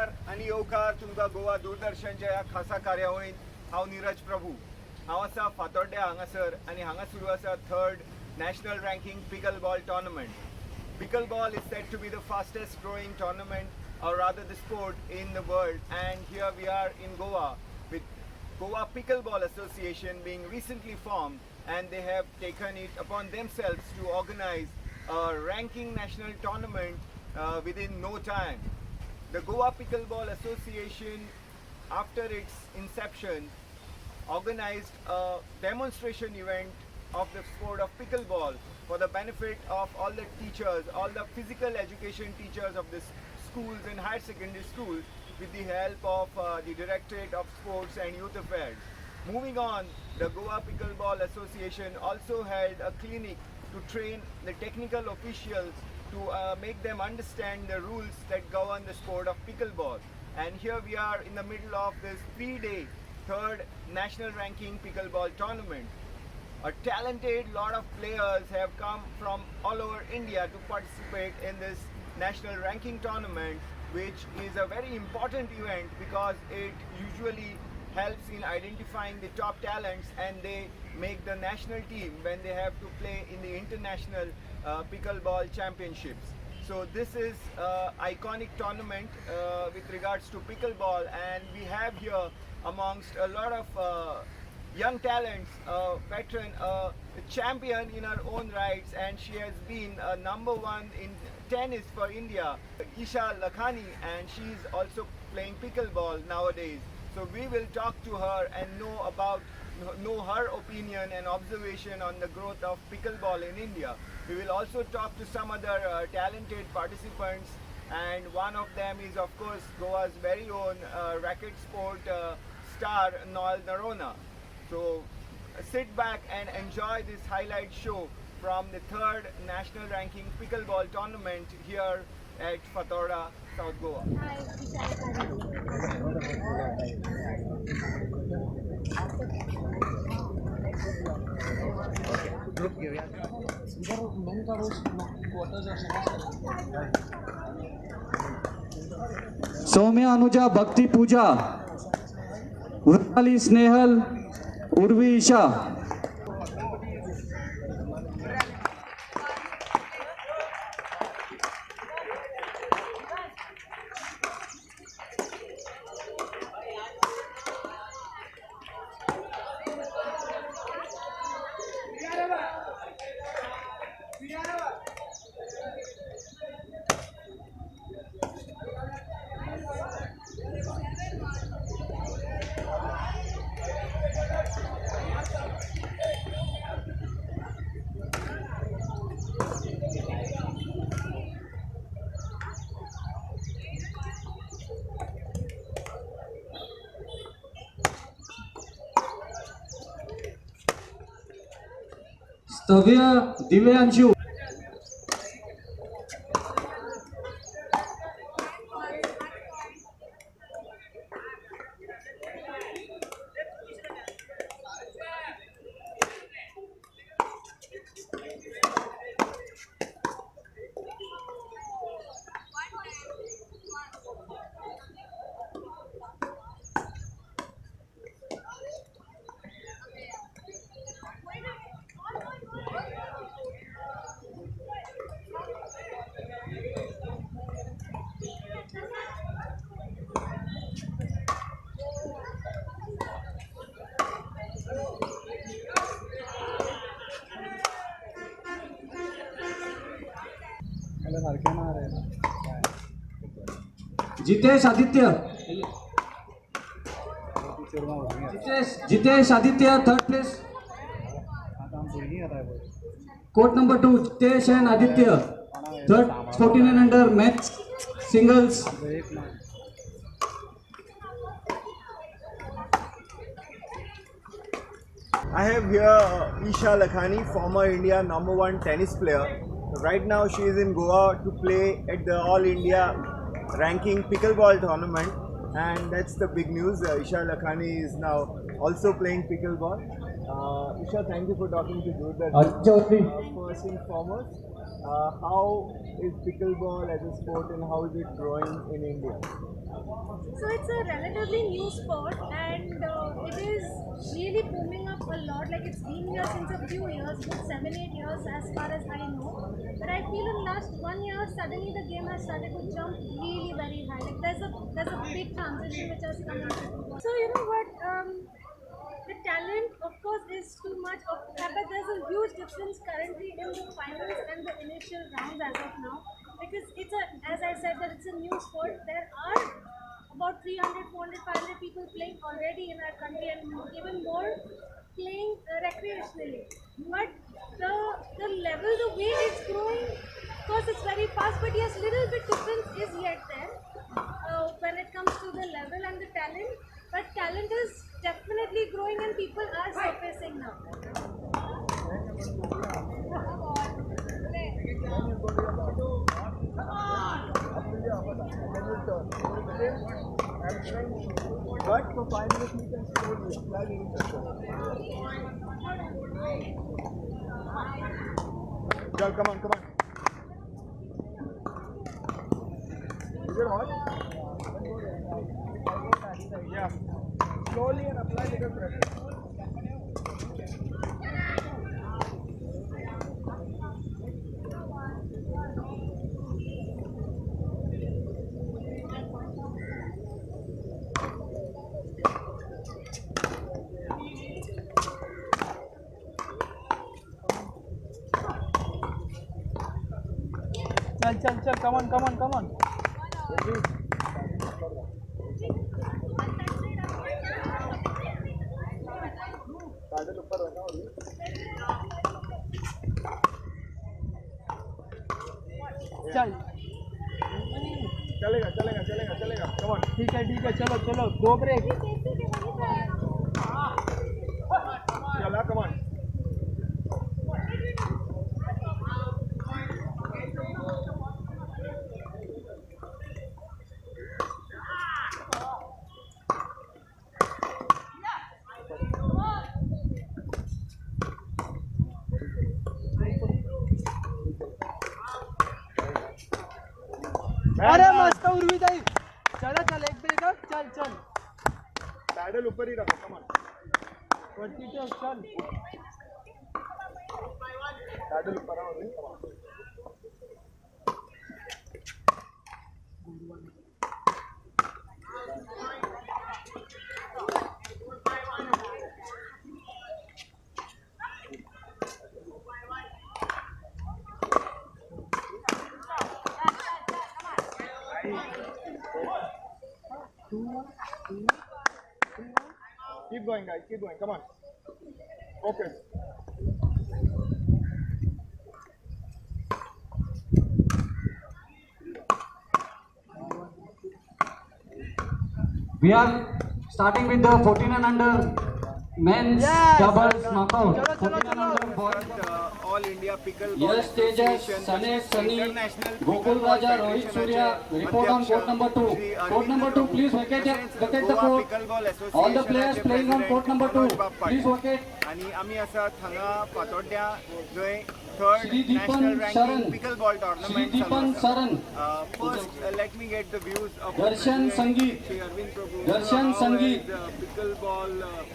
नमस्कार आणि येवकार तुमकां गोवा दूरदर्शनच्या ह्या खासा कार्यावळींत हांव नीरज प्रभू. हांव आसा फातोड्ड्या हांगासर आनी हांगा सुरू आसा third national ranking pickle ball tournament. Pickle ball is said to be the fastest growing tournament, or rather the sport in the world, and here we are in Goa with Goa Pickleball Association being recently formed, and they have taken it upon themselves to organize a ranking national tournament within no time. The Goa Pickleball Association, after its inception, organized a demonstration event of the sport of pickleball for the benefit of all the teachers, all the physical education teachers of the schools and higher secondary schools, with the help of the Directorate of Sports and Youth Affairs. Moving on, the Goa Pickleball Association also held a clinic to train the technical officials to make them understand the rules that govern the sport of pickleball. And here we are in the middle of this 3-day third national ranking pickleball tournament. A talented lot of players have come from all over India to participate in this national ranking tournament, which is a very important event because it usually helps in identifying the top talents, and they make the national team when they have to play in the international pickleball championships. So this is iconic tournament with regards to pickleball, and we have here amongst a lot of young talents, a veteran, a champion in her own rights, and she has been number one in tennis for India, Isha Lakhani, and she's also playing pickleball nowadays. So we will talk to her and know her opinion and observation on the growth of pickleball in India. We will also talk to some other talented participants, and one of them is of course Goa's very own racket sport star Noel Narona. So sit back and enjoy this highlight show from the third national ranking pickleball tournament here at Fatora, South Goa. Saumya Anuja Bhakti Puja, Vrutali Snehal, Urvi Isha. Stavya Divyanshu. Jitesh Aditya. Jitesh Aditya third place. Court number 2 Jitesh and Aditya third 49 under match singles. I have here Isha Lakhani, former India #1 tennis player. Right now she is in Goa to play at the All India ranking pickleball tournament, and that's the big news. Isha Lakhani is now also playing pickleball. Isha, thank you for talking to Doordarshan. First and foremost, how is pickleball as a sport and how is it growing in India? So it's a relatively new sport and it is really booming up a lot. Like it's been here since a few years, good 7-8 years as far as I know. But I feel in last 1 year suddenly the game has started to jump really very high. Like there's a big transition which has come in. So you know what? The talent, of course, is too much of, but there's a huge difference currently in the finals and the initial rounds as of now, because it's a, as I said, that it's a new sport. There are about 300, 400, 500 people playing already in our country, and even more playing recreationally. But the level, the way it's growing, of course, it's very fast. But yes, little bit difference is yet there when it comes to the level and the talent. But talent is definitely growing and people are surfacing now. But for 5 minutes we can still reply in Joel, come on, come on. Is it hot? Yeah. Slowly and apply little pressure. चल come on pedal ऊपर रखा और चल चलेगा come on. ठीक है चलो 2 break चला come on. अरे मस्त उर्वी ताई चल एक ब्रेक चल पैडल ऊपर ही रखो come on. वरती ठेव चल पैडल ऊपर आओ come on. Keep going guys, keep going, come on. Okay. We are starting with the 14 and under men's Yes. doubles knockout. Chalo. 14 and under boys. All India Pickleball Yes, Tejas, Association, Sanesh, Sunny, International Gokul Pickleball Raja, Rohit Federation Surya, Ajay, report on court number 2. Shri Court number 2, please vacate the Goa court. Pickleball All the Association players चे playing on president court number 2, Manoj बाब please Patil. vacate. आणि आम्ही असा हांगा फातोड्ड्या जंय third Shri Deepan national ranking Sharan. Pickleball Shri tournament Deepan Saran, First, let me get the views of Darshan Sangeet. Shri Arvind Prabhu. Darshan How Sangeet. has, pickleball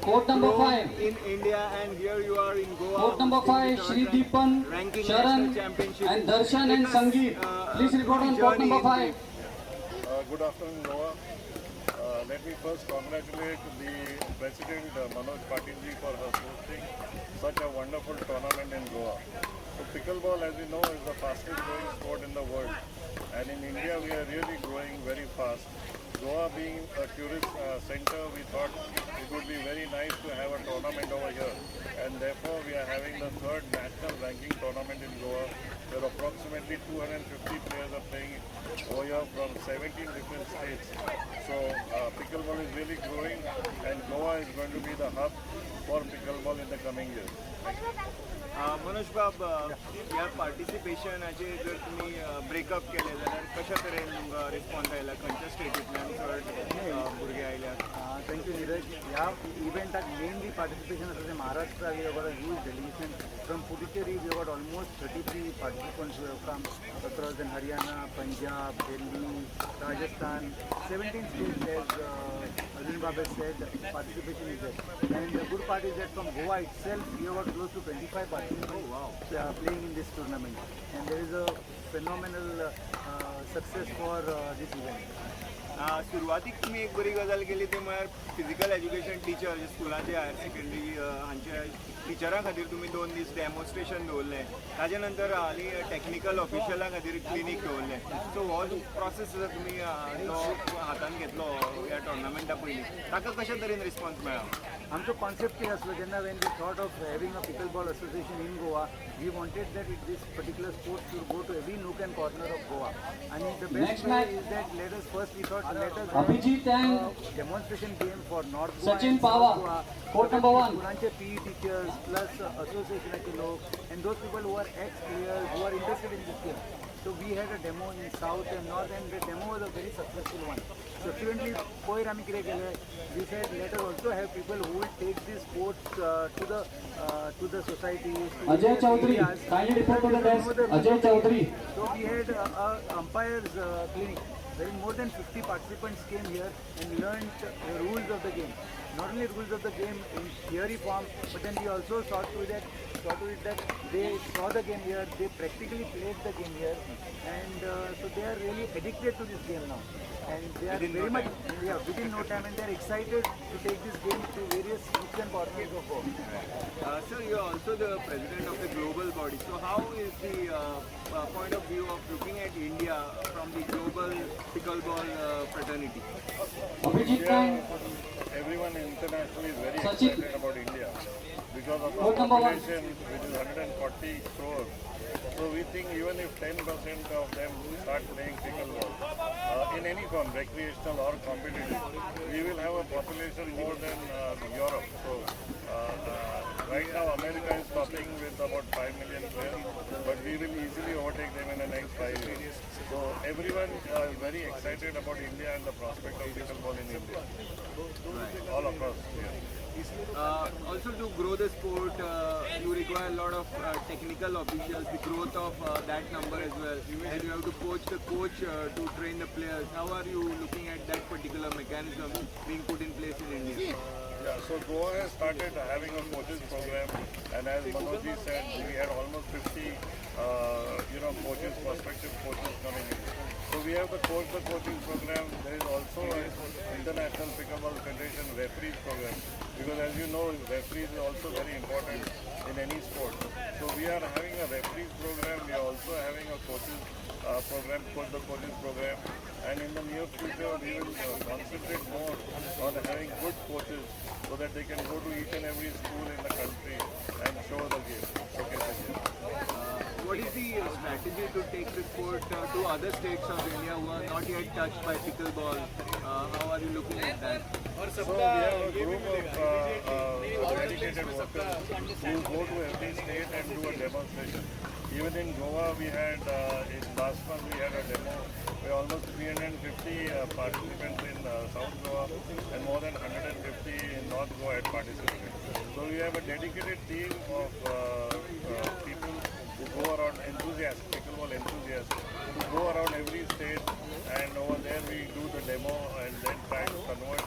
Court number grown 5. in India, and here you are in Goa. Court number hosting 5, the Shri third Deepan, ranking Sharan, national championship. and Darshan and Take us, Sangeet. Please report on court journey number in 5. Good afternoon, Goa. Let me first congratulate the President Manoj Patilji for hosting such a wonderful tournament in Goa. So pickleball, as you know, is the fastest growing sport in the world, and in India we are really growing very fast. Goa being a tourist center, we thought it would be very nice to have a tournament over here, and therefore we are having the third national ranking tournament in Goa, where approximately 250 players are playing over here from 17 different states. So pickleball is really growing, and Goa is going to be the hub for pickleball in the coming years. Manoj बाब, ह्या पार्टिसिपेशनाचे जर तुम्ही breakup केले जाल्यार कशा तरेन तुमकां response आयला खंयच्या स्टेटींतल्यान चड भुरगे आयल्यात? थँक्यू नीरज. ह्या इव्हेंटाक मेनली पार्टिसिपेशन आसा ते Maharashtra we have got a huge delegation from Puducherry we have got almost 33 participants who have come across in Haryana, Punjab, Delhi, Rajasthan, 17 states as Arjun Babet said, participation is there. And the good part is that from Goa itself we have got close to 25 participants playing in this tournament. And there is a phenomenal success for this event. सुरवातीक तुमी एक बरी गजाल केली ती म्हळ्यार physical education teacher जे स्कुलांचे higher secondary हांचे टिचरां खातीर तुमी 2 दीस डेमॉन्स्ट्रेशन दवरलें. ताजे नंतर हालीं टॅक्निकल ऑफिशियलां खातीर क्लिनीक दवरलें. सो हो जो प्रोसेस आसा तुमी तो हातान घेतलो ह्या टोर्नामेंटा पयलीं, ताका कशा तरेन रिस्पॉन्स मेळ्ळा? आमचो कॉन्सेप्ट कितें आसलो जेन्ना when we thought of having a pickleball association in Goa we wanted that it this particular sport should go to every nook and corner of Goa. आणि the best Next way match. Is that let us first we thought let us Abhijit and demonstration game for north Sachin Pawar, court number 1. स्कुलांचे PE teachers plus असोसिएशनाचे लोक and those people who are ex players who are interested in this game. So we had a demo in south and north and the demo was a very successful one. Subsequently, poir आमी कितें केलें, we said let us also have people who will take these sports to the societies. to Ajay various Chaudhary, areas. kindly report to the desk. Know the rules Ajay of the Chaudhary. game. So we had a umpires clinic. Wherein more than 50 participants came here and learned the rules of the game. Not only rules of the game in theory form, but then we also saw to it that they saw the game here, they practically played the game here, and so they are really addicted to this game now. And they are very much within no time, and they are excited to take this game to various nooks and corners of Goa. Sir, you are also the president of the global body. So how is the point of view of looking at India from the global pickleball fraternity? Abhijit and Everyone internationally is very Sachin. excited about India because of the Court number 1. population, which is 140 crores. So we think even if 10% of them start playing pickleball in any form, recreational or competitive, we will have a population more than Europe. So right now America is topping with about 5 million players, but we will easily overtake them in the next 5 years. So everyone is very excited about India and the prospect of pickleball in India, all across here. Also to grow the sport, you require a lot of technical officials, the growth of that number as well. And you have to coach the coach to train the players. How are you looking at that particular mechanism being put in place in India? Yeah, so Goa has started having a coaches program, and as Manoj said, we had almost 50, coaches, prospective coaches coming in. So we have the coaching program. There is also an International Pickleball Federation referees program, because as you know, referees is also very important in any sport. So we are having a referees program. We are also having a coaches program, the coaches program, and in the near future we will concentrate more on having good coaches so that they can go to each and every school in the country and show the game, showcase the game. What is the strategy to take the sport to other states of India who are not yet touched by pickleball? How are you looking at that? So we have a group of dedicated workers who go to every state and do a demonstration. Even in Goa, we had, in last month we had a demo where almost 350 participants in South Goa and more than 150 in North Goa had participated. So we have a dedicated team of people who go around, enthusiasts, pickleball enthusiasts, who go around every state, and over there we do the demo and then try to convert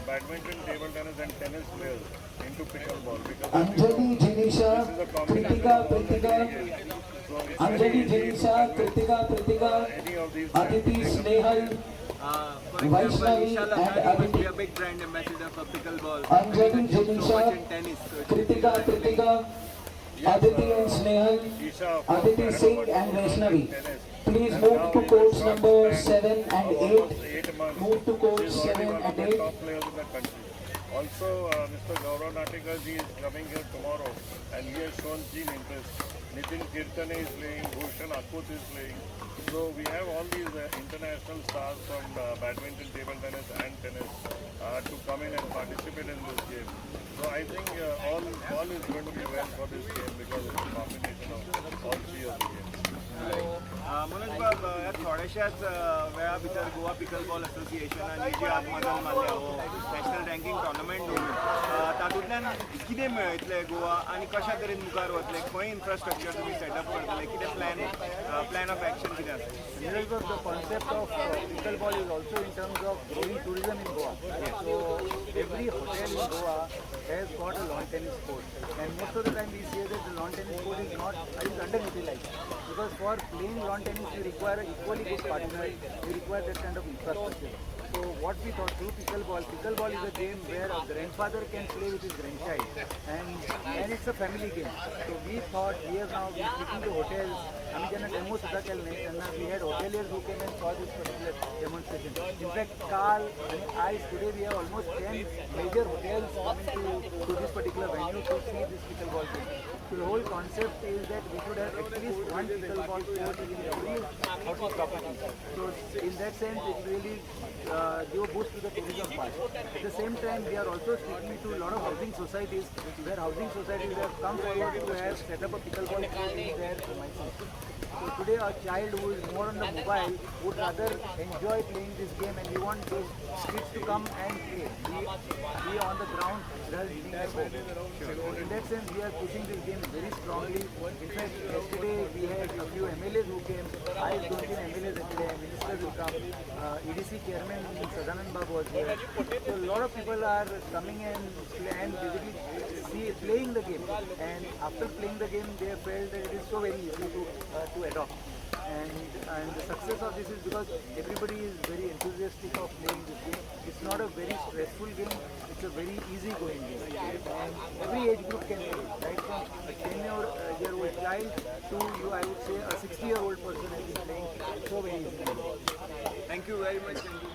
badminton, table tennis and tennis players into pickleball. Because Anjali, Janisha, this is a combination Kritika, of all the Kritika, three games. So it's Anjali, very easy to Janisha, convert Kritika, any of these Aditi, players to Snehal, For example, Vaishnavi Isha and Lakhani must be Aditi. a big brand ambassador for pickleball. Anjali, Because she's so much Janisha, in tennis. So it's Kritika, Kritika, Yes, Aditi and Snehal, Isha, of course, Aditi Madam Singh Bhatt, and Vaishnavi. tennis. Please And move now to in courts the number short span 7 and of 8. almost 8 months, Move to courts she's already 7 one of and the 8. top players in the country. Also, Mr. Gaurav Natikar ji is coming here tomorrow, and he has shown keen interest. Nitin Kirtane is playing, Bhushan Akut is playing. So we have all these international stars from badminton, table tennis and tennis to come in and participate in this game. So I think all is going to be well for this game because it's a combination of all three of the games. Manoj बाब ह्या थोड्याशाच वेळा भितर Goa pickle ball असोसिएशनान जी आज मजल मारल्या हो national ranking tournament दवरून तातूंतल्यान कितें मेळयतले गोवा आनी कशा तरेन मुखार वतले खंय इन्फ्रास्ट्रक्चर तुमी सेटअप करतले कितें प्लॅन ऑफ एक्शन कितें आसा Neeraj, the concept of pickleball is also in terms of growing tourism in Goa. So every hotel in Goa has got a lawn tennis court, and most of the time we say that the lawn tennis court is underutilized because for playing lawn tennis you require an equally good partner, you require that kind of infrastructure. So what we thought through pickleball is a game where a grandfather can play with his grandchild, and it's a family game. So we thought we are now speaking to hotels. आम्ही ज्यांना demo सुद्धा केले नाही त्यांना we had hoteliers who came and saw this particular demonstration. In fact, काल आणि आज today we have almost 10 major hotels coming to this particular venue to see this pickleball game. So the whole concept is that we should have at least one pickleball court in every hotel property. So in that sense, it really give a boost to the tourism part. At the same time, we are also speaking to a lot of housing societies where housing societies have come forward to have set up a pickleball court in their premises. So today a child who is more on the mobile would rather enjoy playing this game, and we want those kids to come and play, be on the ground rather than being at home. So in that sense we are pushing this game very strongly. In fact, yesterday we had a few MLAs who came. I don't think MLAs yesterday, ministers will come. EDC chairman Sadanand Babu was there. So a lot of people are coming and basically playing the game, and after playing the game they felt that it is so very easy to adopt, and the success of this is because everybody is very enthusiastic of playing this game. It's not a very stressful game, it's a very easy going game, and every age group can play, right from a 10-year-old child to I would say a 60-year-old person has been playing so very easily. Thank you very much thank you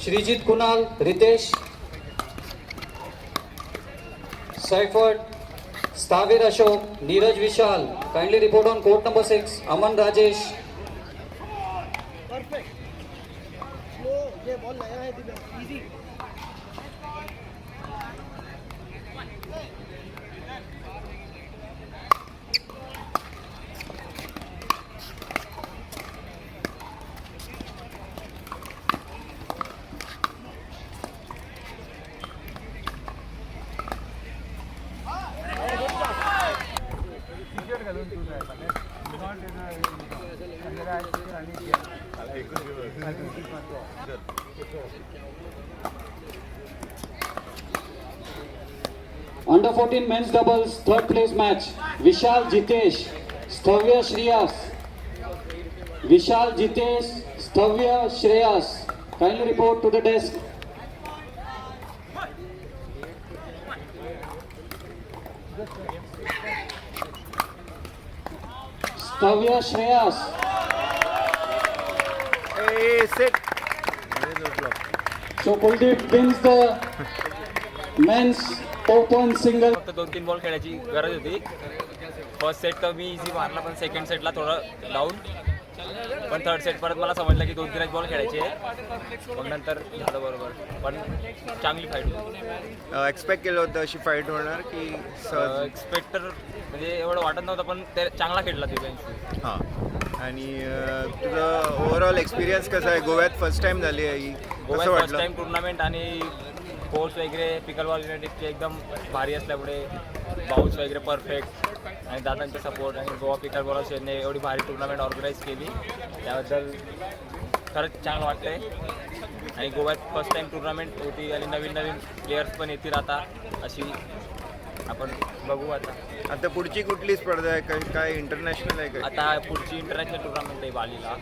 Sreejith Kunal Ritesh Saiford, Stavir Ashok, Neeraj Vishal. Kindly report on court number 6. Aman Rajesh. Perfect slow ये ball नया है Divya easy Under 14 men's doubles, third place match. Vishal Jitesh, Stavya Shreyas. Vishal Jitesh, Stavya Shreyas. Kindly report to the desk. Stavya Shreyas. A sit So Kuldeep wins the men's open single. फक्त 2-3 ball खेळायची गरज होती. First set तर मी easy मारला, पण second सेटला थोडं down. पण third set परत मला समजलं की 2-3 बॉल खेळायचे आहे. मग नंतर झालं बरोबर, पण चांगली फाईट होती. एक्सपेक्ट केलं होतं अशी फाईट होणार की सहज एक्सपेक्टर म्हणजे एवढं वाटत नव्हतं, पण ते चांगला खेळला दिव्यांशी. हां आणि तुझं ओव्हरऑल एक्सपिरियन्स कसा आहे? गोव्यात फर्स्ट टाइम झाली आहे ही, गोव्यात कसं फर्स्ट वाटलं? टाइम टुर्नामेंट आणि कोर्स वगैरे पिकल बॉल युनायटेडचे एकदम भारी असल्यामुळे बाउन्स वगैरे परफेक्ट आणि दादांचा सपोर्ट आणि गोवा पिकल बॉल असोसिएशनने एवढी भारी टुर्नामेंट ऑर्गनाईज केली त्याबद्दल खरंच छान वाटतंय. आणि गोव्यात फर्स्ट टाइम टुर्नामेंट होती आणि नवीन नवीन प्लेयर्स पण येतील आता, अशी आपण बघू आता. आता पुढची कुठली स्पर्धा आहे? काय इंटरनॅशनल आहे काय? आता पुढची इंटरनॅशनल टुर्नामेंट आहे बालीला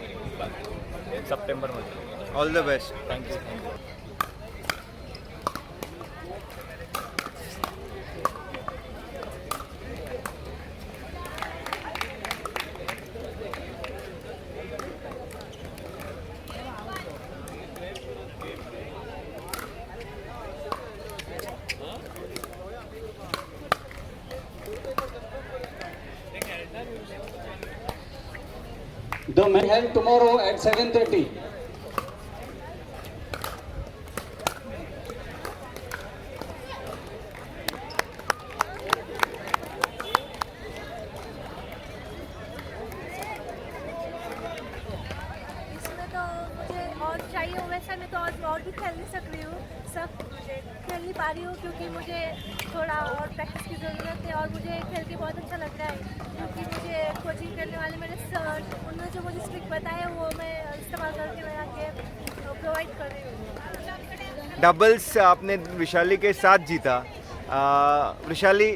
सप्टेंबरमध्ये. All the best. Thank you thank you. The match held tomorrow at 7:30. इसमें तो मुझे और चाहिए, वैसा मैं तो और भी खेल नहीं सक रही हूँ, सब खेल नहीं पा रही हूँ क्योंकि मुझे थोड़ा और प्रैक्टिस की ज़रूरत है। और मुझे खेल के बहुत अच्छा लग रहा है क्योंकि मुझे कोचिंग करने वाले मेरे सर, उन्होंने जो मुझे ट्रिक बताया वो मैं इस्तेमाल करके मैं आगे प्रोवाइड कर रही हूँ। डबल्स आपने वैशाली के साथ जीता. वैशाली,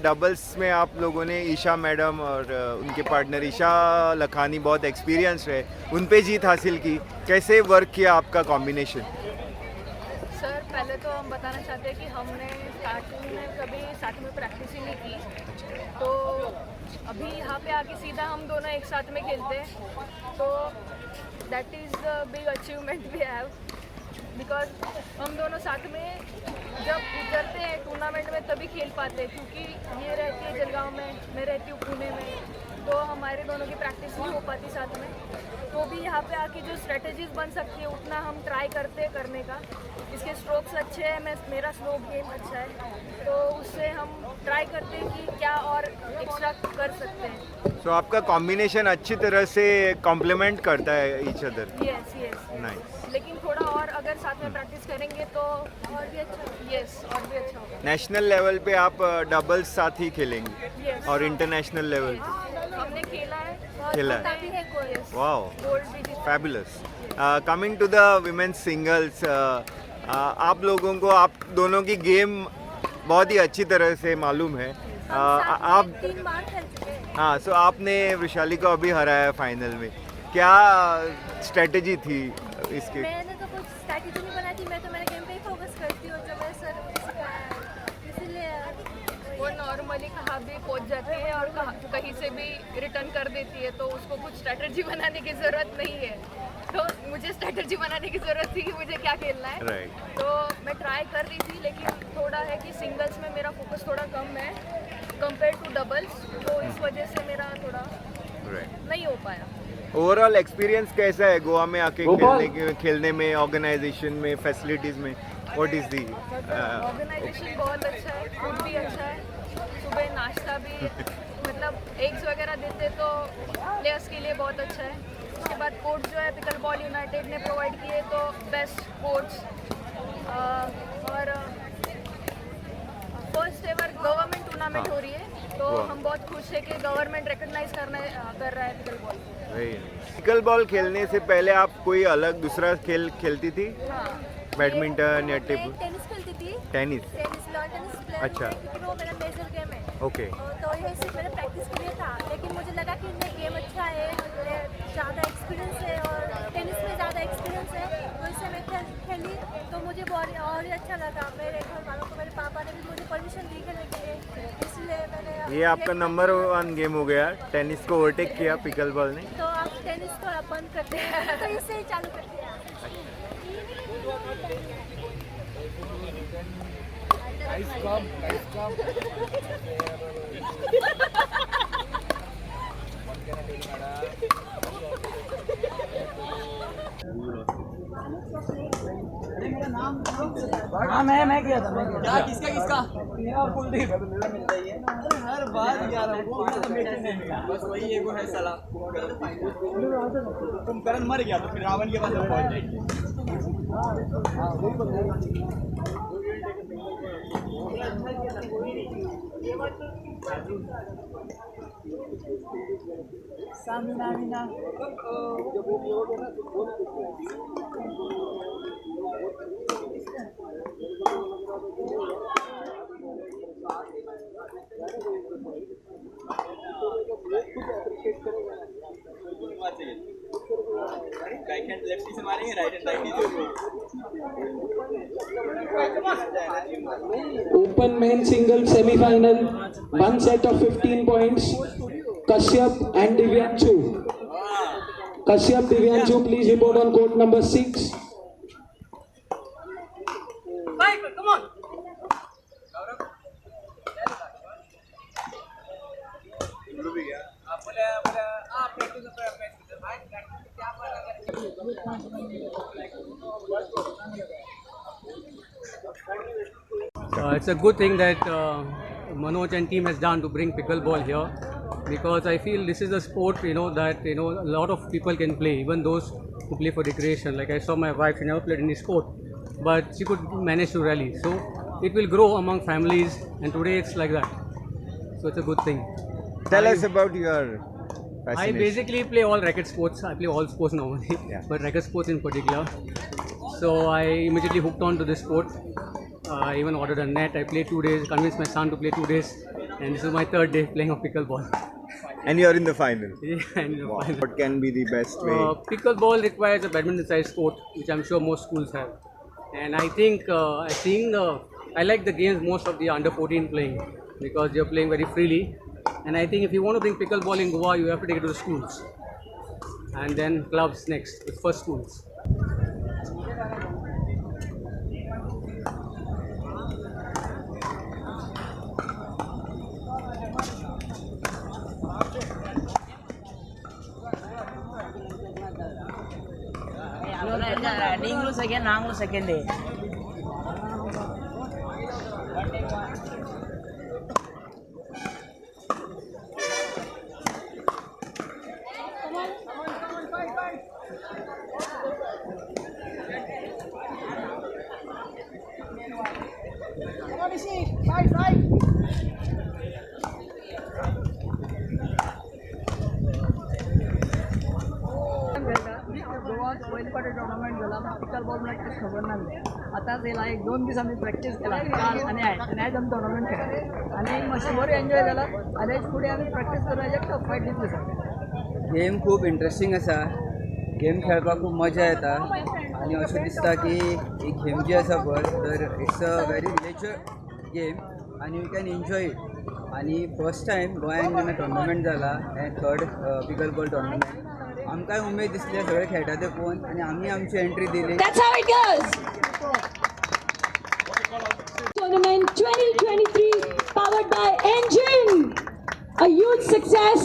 डबल्स में आप लोगों ने ईशा मैडम और उनके पार्टनर ईशा लखानी बहुत एक्सपीरियंस है, उन पे जीत हासिल की. कैसे वर्क किया आपका कॉम्बिनेशन? सर पहले तो हम बताना चाहते हैं कि हमने स्टार्टिंग में कभी साथ में प्रैक्टिस ही नहीं की, तो अभी यहाँ पे आके सीधा हम दोनों एक साथ में खेलते हैं, तो that is the big achievement we have, because हम दोनों साथ में जब उतरते हैं टूर्नामेंट में तभी खेल पाते हैं, क्योंकि ये रहती है जलगांव में, मैं रहती हूँ पुणे में, तो हमारे दोनों की प्रैक्टिस नहीं हो पाती साथ में. तो भी यहाँ पे आके जो स्ट्रेटजीज बन सकती है उतना हम ट्राई करते हैं करने का. इसके स्ट्रोक्स अच्छे हैं, मेरा स्लो गेम अच्छा है, तो उससे हम ट्राई करते हैं कि क्या और एक्स्ट्रा कर सकते हैं. सो आपका कॉम्बिनेशन अच्छी तरह से कॉम्प्लीमेंट करता है each other. Yes yes, nice. लेकिन थोड़ा और अगर साथ में प्रैक्टिस करेंगे तो और भी अच्छा. यस, और भी अच्छा होगा. नेशनल लेवल पे आप डबल्स साथ ही खेलेंगे यस, और इंटरनेशनल लेवल पे? हमने खेला है. खेला है. जीता भी है कोई. वाओ, गोल्ड भी जीता. Fabulous. Coming to the women's singles, आप लोगों को आप दोनों की गेम बहुत ही अच्छी तरह से मालूम है. आप 3 बार खेल चुके हैं. हाँ, सो आपने वैशाली को अभी हराया फाइनल में. क्या स्ट्रेटजी थी इसके? मैंने तो कुछ स्ट्रैटेजी नहीं बनाई थी, मैं तो मेरे गेम पे ही फोकस करती हूँ जो मेरे सर ने सिखाया है, इसीलिए वो नॉर्मली कहाँ भी पहुंच जाती है और कहीं से भी रिटर्न कर देती है, तो उसको कुछ स्ट्रैटेजी बनाने की ज़रूरत नहीं है. तो मुझे स्ट्रैटेजी बनाने की ज़रूरत थी कि मुझे क्या खेलना है. राइट. तो मैं ट्राई कर रही थी, लेकिन थोड़ा है कि सिंगल्स में मेरा फोकस थोड़ा कम है कंपेयर टू डबल्स, तो इस वजह से मेरा थोड़ा नहीं हो पाया. ओवरऑल एक्सपीरियंस कैसा है गोवा में आके गोपाल। खेलने में, ऑर्गेनाइजेशन में, फैसिलिटीज में? What is the? ऑर्गेनाइजेशन बहुत अच्छा है, फूड भी अच्छा है, सुबह नाश्ता भी मतलब एग्स वगैरह देते तो प्लेयर्स के लिए बहुत अच्छा है. उसके बाद कोच जो है पिकल बॉल यूनाइटेड ने प्रोवाइड किए, तो बेस्ट कोच. और फर्स्ट एवर गवर्नमेंट टूर्नामेंट हो रही है, तो हम बहुत खुश है कि गवर्नमेंट रिकॉग्नाइज कर रहा है पिकल बॉल. पिकल बॉल खेलने से पहले आप कोई अलग दूसरा खेल खेलती थी? हाँ, बैडमिंटन या टेबल टेनिस खेलती थी. टेनिस? लॉन टेनिस प्लेयर अच्छा. हूँ मैं, क्योंकि वो मेरा मेजर गेम है. ओके. तो यही सिर्फ मैंने प्रैक्टिस के लिए था, लेकिन मुझे लगा कि इनमें गेम अच्छा है, ज़्यादा एक्सपीरियंस है और टेनिस में ज़्यादा एक्सपीरियंस है, तो इससे मैं खेली तो मुझे बहुत और ही अच्छा लगा. मेरे घर वालों को, मेरे पापा ने भी मुझे परमिशन दी खेलने के लिए, इसलिए मैंने ये आपका नंबर 1 गेम हो गया. टेनिस को ओवरटेक किया पिकल बॉल ने. तो आप टेनिस थोड़ा बंद करते हैं, तो इससे ही चालू करते हैं. हाँ मैं किया था. क्या किसका मेरा कुलदीप. अरे हर बार यार वो तो मीटिंग नहीं मिला, बस वही एगो है साला. कुंभकर्ण मर गया तो फिर रावण के पास पहुंच जाएगी. Samina. Open men single semi-final, one set of 15 points. Kashyap and Divyanshu. Kashyap, Divyanshu, please report on court number 6. It's a good thing that Manoj and team has done to bring pickleball here, because I feel this is a sport that a lot of people can play, even those who play for recreation. Like I saw my wife, she never played any sport, but she could manage to rally. So it will grow among families, and today it's like that. So it's a good thing. Tell us about your I fascination. basically play all racket sports. I play all sports normally, Yeah. but racket sports in particular. So I immediately hooked on to this sport. I even ordered a net. I played 2 days, convinced my son to play 2 days, and this is my 3rd day playing of pickleball. And you're in the final. Yeah, and Wow. What can be the best way? Pickleball requires a badminton-sized court, which I'm sure most schools have. And I think I like the games most of the under 14 playing, because they're playing very freely. And I think if you want to bring pickleball in Goa, you have to take it to the schools, and then clubs next, with first schools. ನೀನು second ನಾನು second गोवात पहिली पाटी tournament झाला pickle ball मला काहीच खबर नाही आताच याला 1-2 दिवस आम्ही प्रॅक्टिस केला काल आणि आज आम्ही टुर्नामेंट केला आणि मशीनवर एन्जॉय केला आणि पुढे आम्ही प्रॅक्टिस करण्याचे टफ फायट दिसली सर गेम खूप इंटरेस्टिंग आसा गेम खेळपाक खूप मजा येता आणि अशें दिसता की ही गेम जी आसा पळय तर it's a very leisure game आणि वी कॅन एन्जॉय इट आणि फर्स्ट टायम गोंयांत जेन्ना टुर्नामेंट जाला हें 3rd पिकल बॉल टुर्नामेंट आमकांय उमेद दिसली सगळे खेळटा ते पळोवन आणि आमी आमची एंट्री दिली. That's how it goes. Tournament 2023 powered by Engine. A huge success